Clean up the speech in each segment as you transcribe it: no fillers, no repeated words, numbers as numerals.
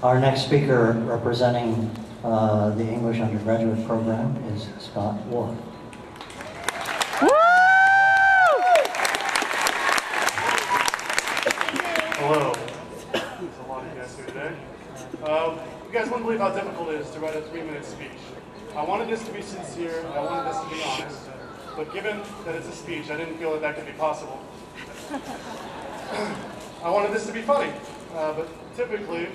Our next speaker representing the English undergraduate program is Scott Warfe. Hello. There's a lot of you guys here today. You guys wouldn't believe how difficult it is to write a 3-minute speech. I wanted this to be sincere, I wanted this to be honest, but given that it's a speech, I didn't feel that that could be possible. I wanted this to be funny, but typically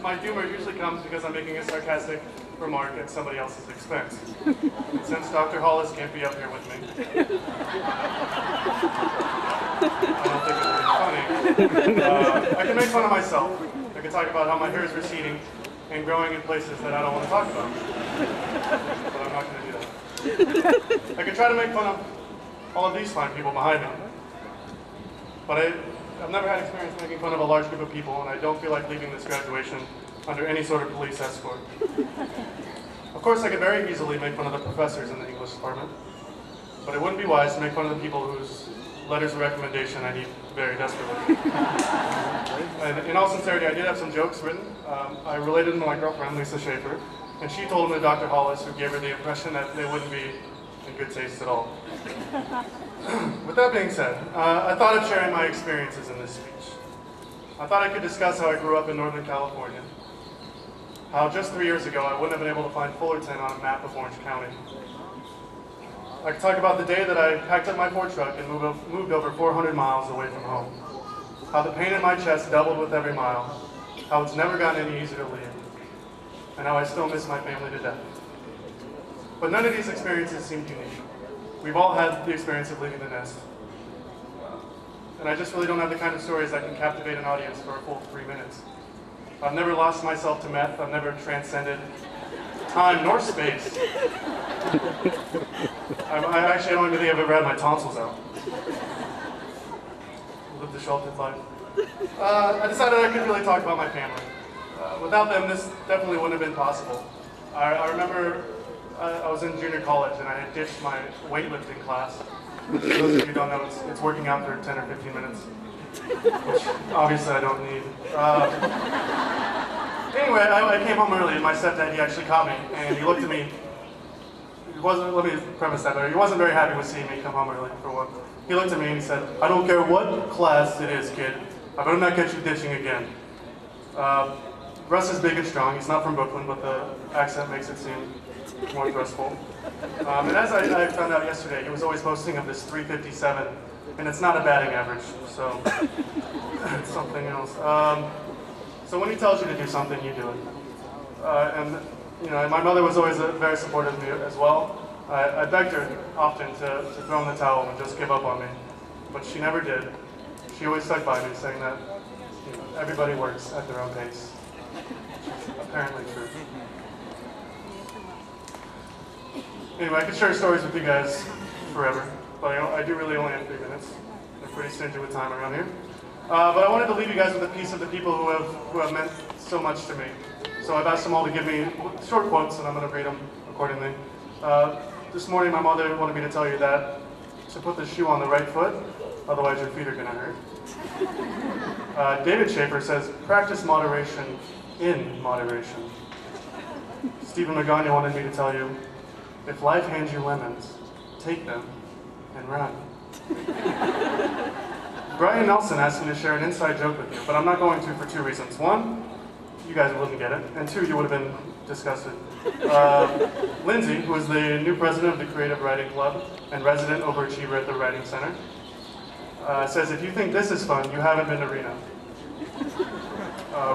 my humor usually comes because I'm making a sarcastic remark at somebody else's expense. And since Dr. Hollis can't be up here with me, I don't think it's really funny. I can make fun of myself. I can talk about how my hair is receding and growing in places that I don't want to talk about. But I'm not going to do that. I can try to make fun of all of these fine people behind me. But I've never had experience making fun of a large group of people, and I don't feel like leaving this graduation under any sort of police escort. Of course, I could very easily make fun of the professors in the English department, but it wouldn't be wise to make fun of the people whose letters of recommendation I need very desperately. And in all sincerity, I did have some jokes written. I related them to my girlfriend, Lisa Schaefer, and she told them to Dr. Hollis, who gave her the impression that they wouldn't be in good taste at all. With that being said, I thought of sharing my experiences in this speech. I thought I could discuss how I grew up in Northern California, how just 3 years ago I wouldn't have been able to find Fullerton on a map of Orange County. I could talk about the day that I packed up my Ford truck and moved over 400 miles away from home, how the pain in my chest doubled with every mile, how it's never gotten any easier to leave, and how I still miss my family to death. But none of these experiences seemed unique. We've all had the experience of leaving the nest. And I just really don't have the kind of stories that can captivate an audience for a full 3 minutes. I've never lost myself to meth. I've never transcended time nor space. I don't even think I've ever had my tonsils out. Lived a sheltered life. I decided I could really talk about my family. Without them, this definitely wouldn't have been possible. I remember I was in junior college and I had ditched my weightlifting class. For those of you who don't know, it's working out for 10 or 15 minutes, which obviously I don't need. Anyway, I came home early and my stepdad, he actually caught me and he looked at me. Let me preface that, he wasn't very happy with seeing me come home early, for one. He looked at me and he said, "I don't care what class it is, kid. I better not catch you ditching again." Russ is big and strong. He's not from Brooklyn, but the accent makes it seem more thrustful. And as I found out yesterday, he was always boasting of this 357, and it's not a batting average, so it's something else. So when he tells you to do something, you do it. And you know, my mother was always very supportive of me as well. I begged her often to throw in the towel and just give up on me, but she never did. She always stuck by me, saying that everybody works at their own pace. Apparently true. Anyway, I could share stories with you guys forever, but I do really only have 3 minutes. I'm pretty stingy with time around here. But I wanted to leave you guys with a piece of the people who have meant so much to me. So I've asked them all to give me short quotes, and I'm going to read them accordingly. This morning, my mother wanted me to tell you that to put the shoe on the right foot, otherwise your feet are going to hurt. David Schaefer says, "Practice moderation in moderation." Stephen Magana wanted me to tell you, "If life hands you lemons, take them and run." Brian Nelson asked me to share an inside joke with you, but I'm not going to for 2 reasons. One, you guys wouldn't get it, and 2, you would have been disgusted. Lindsay, who is the new president of the Creative Writing Club and resident overachiever at the Writing Center, says, "If you think this is fun, you haven't been to Reno."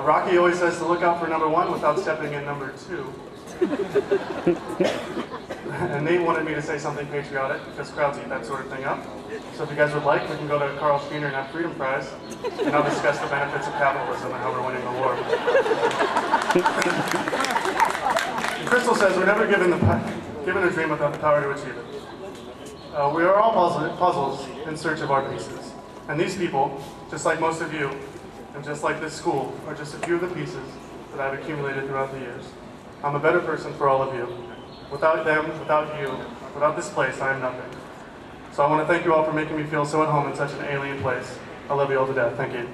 Rocky always says to look out for number 1 without stepping in number 2. And Nate wanted me to say something patriotic, because crowds eat that sort of thing up. So if you guys would like, we can go to Carl Schneider and have Freedom Fries, and I'll discuss the benefits of capitalism and how we're winning the war. Crystal says, "We're never given a dream without the power to achieve it." We are all puzzles in search of our pieces. And these people, just like most of you, and just like this school, are just a few of the pieces that I've accumulated throughout the years. I'm a better person for all of you. Without them, without you, without this place, I am nothing. So I want to thank you all for making me feel so at home in such an alien place. I love you all to death. Thank you.